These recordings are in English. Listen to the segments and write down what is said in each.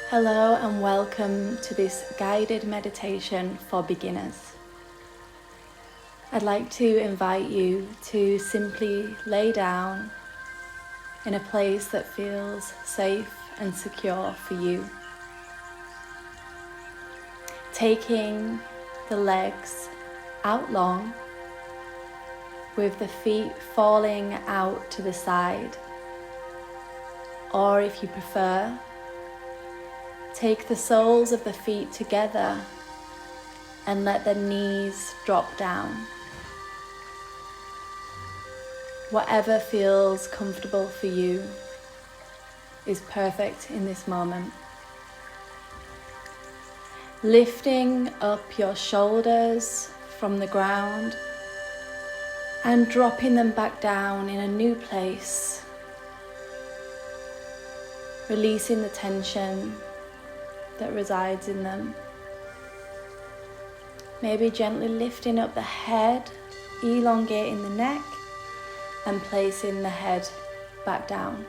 Hello and welcome to this guided meditation for beginners. I'd like to invite you to simply lay down in a place that feels safe and secure for you. Taking the legs out long with the feet falling out to the side, or if you prefer, take the soles of the feet together and let the knees drop down. Whatever feels comfortable for you is perfect in this moment. Lifting up your shoulders from the ground and dropping them back down in a new place. Releasing the tension that resides in them. Maybe gently lifting up the head, elongating the neck, and placing the head back down.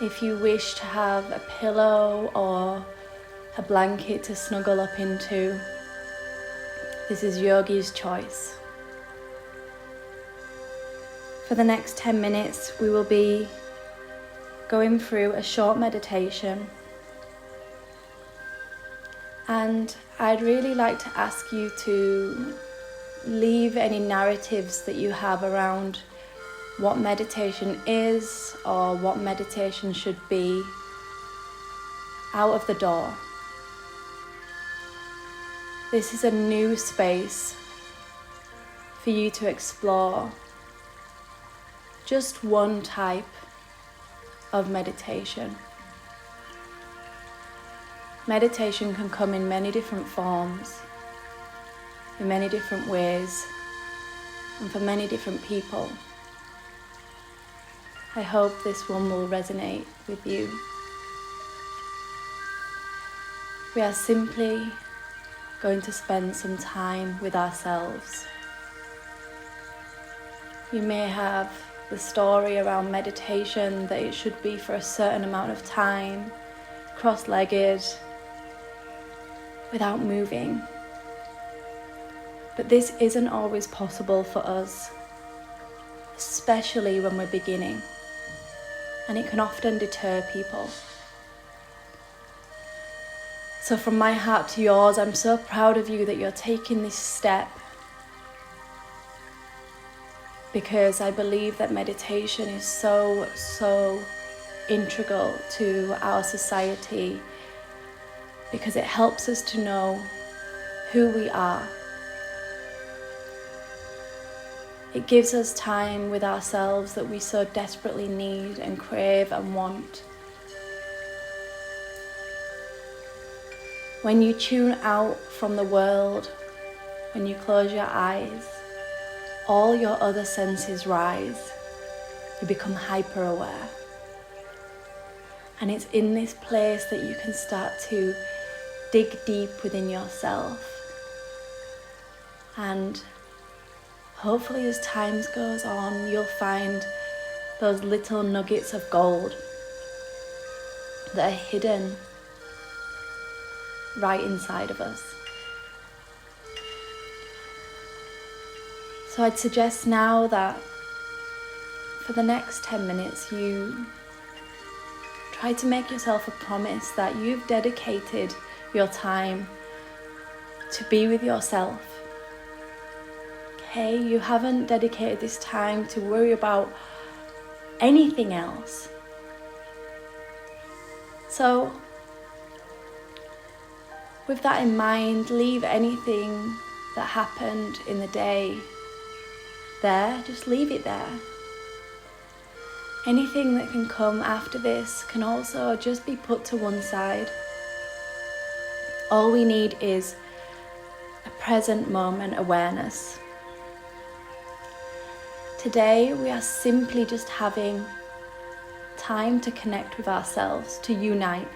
If you wish to have a pillow or a blanket to snuggle up into, this is yogi's choice. For the next 10 minutes, we will be going through a short meditation, and I'd really like to ask you to leave any narratives that you have around what meditation is or what meditation should be out of the door. This is a new space for you to explore just one type of meditation. Meditation can come in many different forms, in many different ways, and for many different people. I hope this one will resonate with you. We are simply going to spend some time with ourselves. You may have the story around meditation that it should be for a certain amount of time, cross-legged, without moving. But this isn't always possible for us, especially when we're beginning, and it can often deter people. So from my heart to yours, I'm so proud of you that you're taking this step, because I believe that meditation is so integral to our society, because it helps us to know who we are. It gives us time with ourselves that we so desperately need and crave and want. When you tune out from the world, when you close your eyes, all your other senses rise. You become hyper aware. And it's in this place that you can start to dig deep within yourself. And hopefully as time goes on, you'll find those little nuggets of gold that are hidden right inside of us. So I'd suggest now that for the next 10 minutes you try to make yourself a promise that you've dedicated your time to be with yourself. Okay, you haven't dedicated this time to worry about anything else. So with that in mind, leave anything that happened in the day there, just leave it there. Anything that can come after this can also just be put to one side. All we need is a present moment awareness. Today we are simply just having time to connect with ourselves, to unite.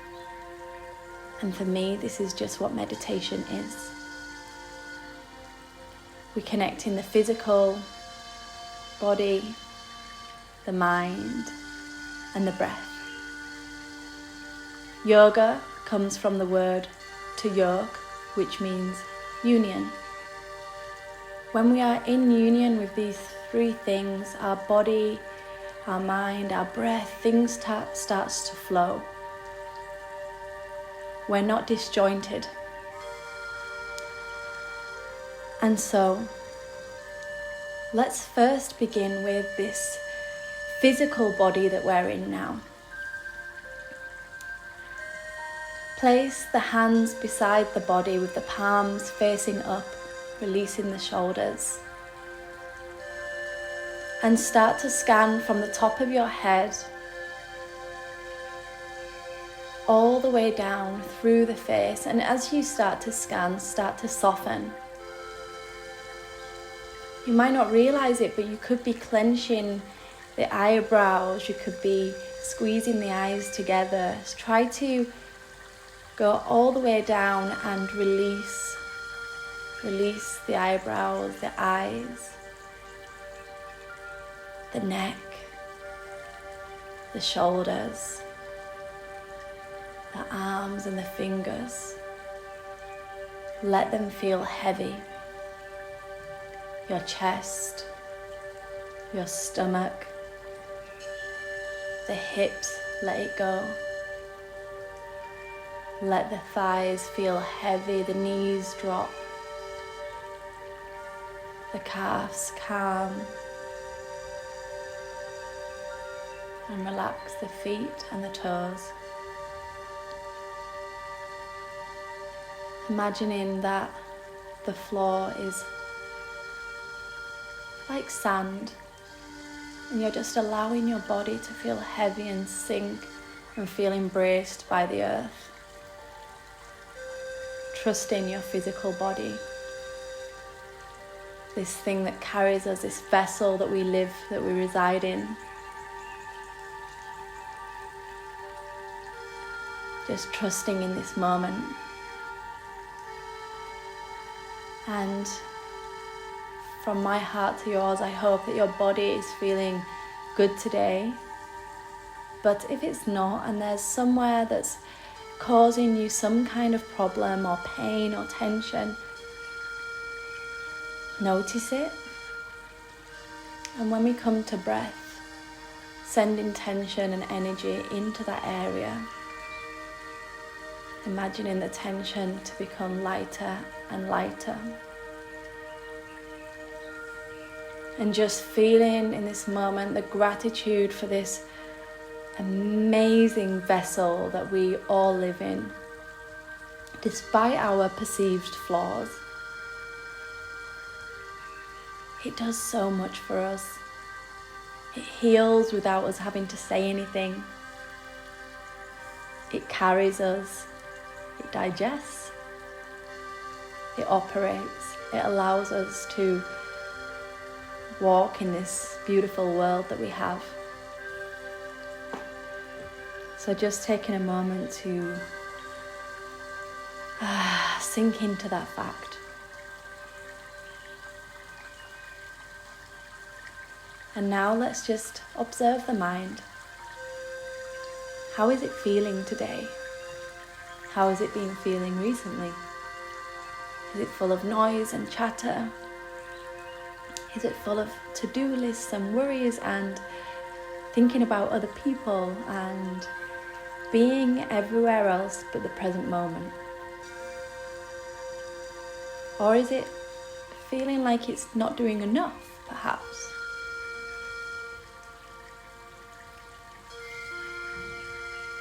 And for me, this is just what meditation is. We connect in the physical body, the mind, and the breath. Yoga comes from the word to yoke, which means union. When we are in union with these three things, our body, our mind, our breath, things starts to flow. We're not disjointed. And so, let's first begin with this physical body that we're in now. Place the hands beside the body with the palms facing up, releasing the shoulders. And start to scan from the top of your head all the way down through the face. And as you start to scan, start to soften. You might not realize it, but you could be clenching the eyebrows, you could be squeezing the eyes together. Try to go all the way down and release the eyebrows, the eyes, the neck, the shoulders, the arms and the fingers. Let them feel heavy. Your chest, your stomach, the hips, let it go. Let the thighs feel heavy, the knees drop, the calves calm, and relax the feet and the toes. Imagining that the floor is like sand, and you're just allowing your body to feel heavy and sink and feel embraced by the earth. Trusting your physical body, this thing that carries us, this vessel that we live, that we reside in. Just trusting in this moment. And from my heart to yours, I hope that your body is feeling good today. But if it's not, and there's somewhere that's causing you some kind of problem or pain or tension, notice it. And when we come to breath, send intention and energy into that area, imagining the tension to become lighter and lighter. And just feeling in this moment the gratitude for this amazing vessel that we all live in, despite our perceived flaws. It does so much for us. It heals without us having to say anything. It carries us. It digests. It operates. It allows us to walk in this beautiful world that we have. So just taking a moment to sink into that fact. And now let's just observe the mind. How is it feeling today? How has it been feeling recently? Is it full of noise and chatter? Is it full of to-do lists and worries and thinking about other people and being everywhere else but the present moment? Or is it feeling like it's not doing enough, perhaps?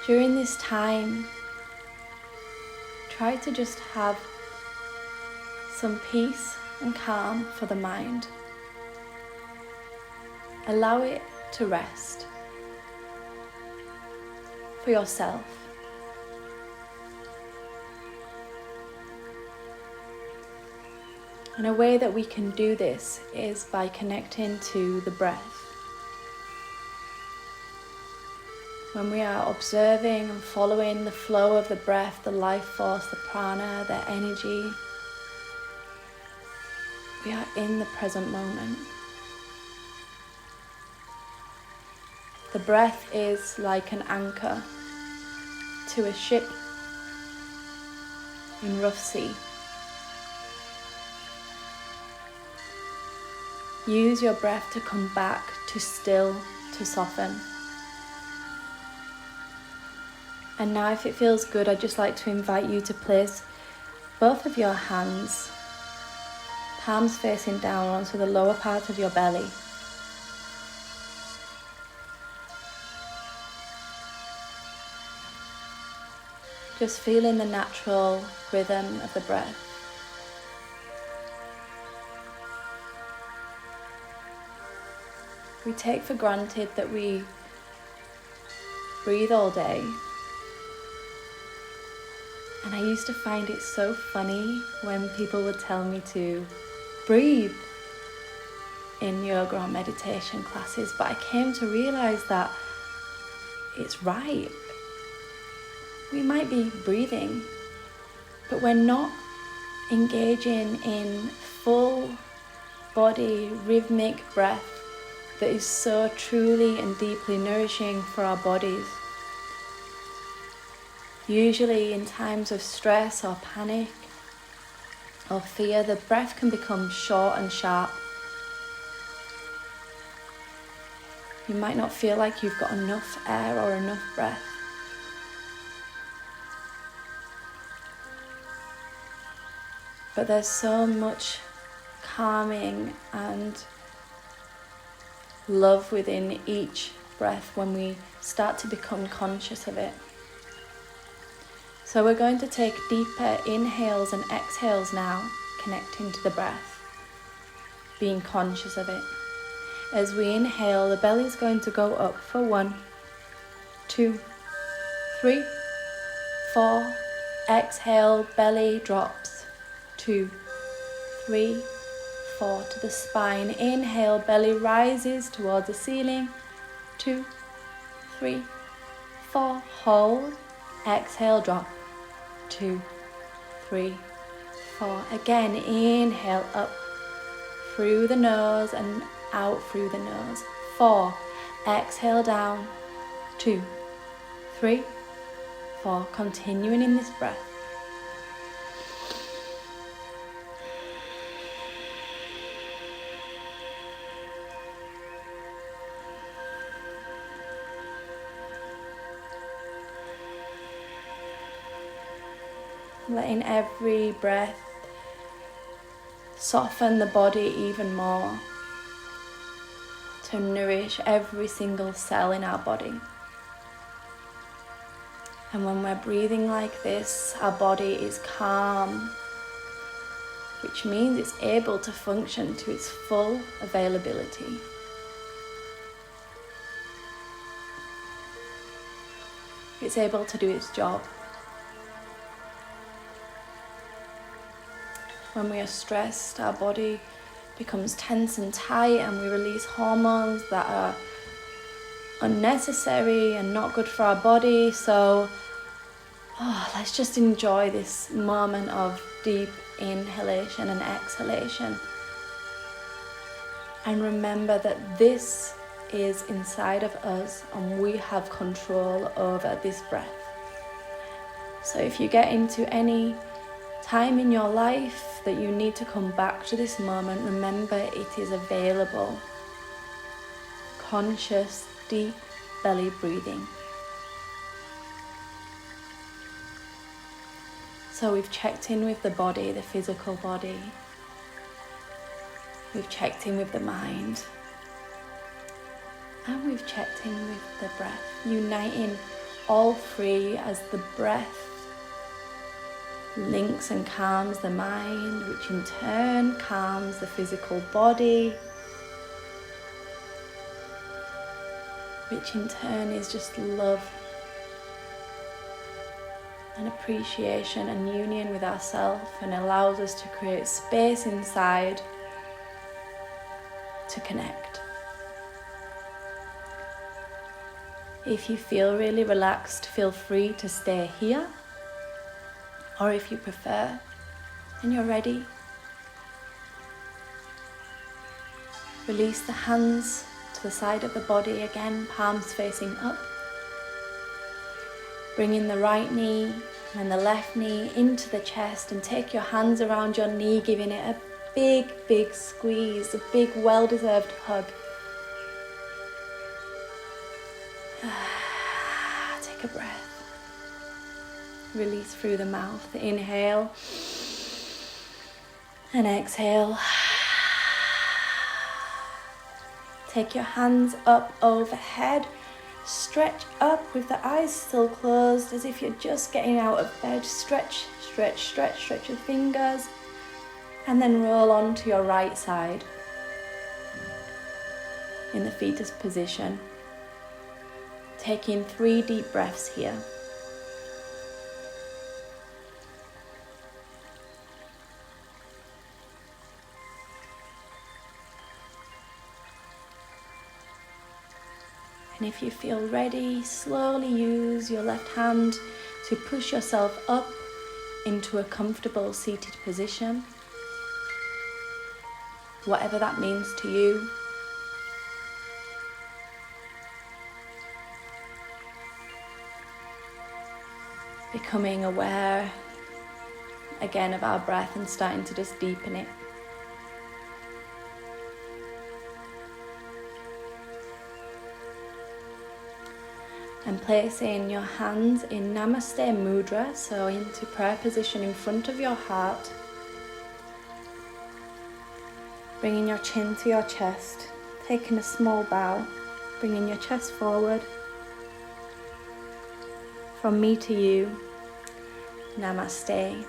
During this time, try to just have some peace and calm for the mind. Allow it to rest for yourself. And a way that we can do this is by connecting to the breath. When we are observing and following the flow of the breath, the life force, the prana, the energy, we are in the present moment. The breath is like an anchor to a ship in rough sea. Use your breath to come back to still, to soften. And now, if it feels good, I'd just like to invite you to place both of your hands, palms facing down, onto the lower part of your belly. Just feeling the natural rhythm of the breath. We take for granted that we breathe all day. And I used to find it so funny when people would tell me to breathe in yoga or meditation classes, but I came to realize that it's right. We might be breathing, but we're not engaging in full body rhythmic breath that is so truly and deeply nourishing for our bodies. Usually in times of stress or panic or fear, the breath can become short and sharp. You might not feel like you've got enough air or enough breath. But there's so much calming and love within each breath when we start to become conscious of it. So we're going to take deeper inhales and exhales now, connecting to the breath, being conscious of it. As we inhale, the belly is going to go up for 1, 2, 3, 4. Exhale, belly drops. 2, 3, 4 to the spine. Inhale, belly rises towards the ceiling. 2, 3, 4. Hold. Exhale, drop. 2, 3, 4. Again, inhale up through the nose and out through the nose. 4. Exhale down. 2, 3, 4. Continuing in this breath. Letting every breath soften the body even more, to nourish every single cell in our body. And when we're breathing like this, our body is calm, which means it's able to function to its full availability. It's able to do its job. When we are stressed, our body becomes tense and tight, and we release hormones that are unnecessary and not good for our body. So let's just enjoy this moment of deep inhalation and exhalation. And remember that this is inside of us and we have control over this breath. So if you get into any time in your life that you need to come back to this moment, remember it is available. Conscious, deep belly breathing. So we've checked in with the body, the physical body. We've checked in with the mind. And we've checked in with the breath, uniting all three as the breath links and calms the mind, which in turn calms the physical body, which in turn is just love and appreciation and union with ourselves, and allows us to create space inside to connect. If you feel really relaxed, feel free to stay here. Or if you prefer, and you're ready, release the hands to the side of the body again, palms facing up. Bringing the right knee and the left knee into the chest, and take your hands around your knee, giving it a big, big squeeze, a big, well-deserved hug. Take a breath. Release through the mouth. Inhale and exhale. Take your hands up overhead. Stretch up with the eyes still closed, as if you're just getting out of bed. Stretch, stretch, stretch, stretch your fingers, and then roll onto your right side in the fetus position. Taking 3 deep breaths here. And if you feel ready, slowly use your left hand to push yourself up into a comfortable seated position, whatever that means to you. Becoming aware again of our breath and starting to just deepen it. And placing your hands in Namaste Mudra, so into prayer position in front of your heart. Bringing your chin to your chest, taking a small bow, bringing your chest forward. From me to you, Namaste.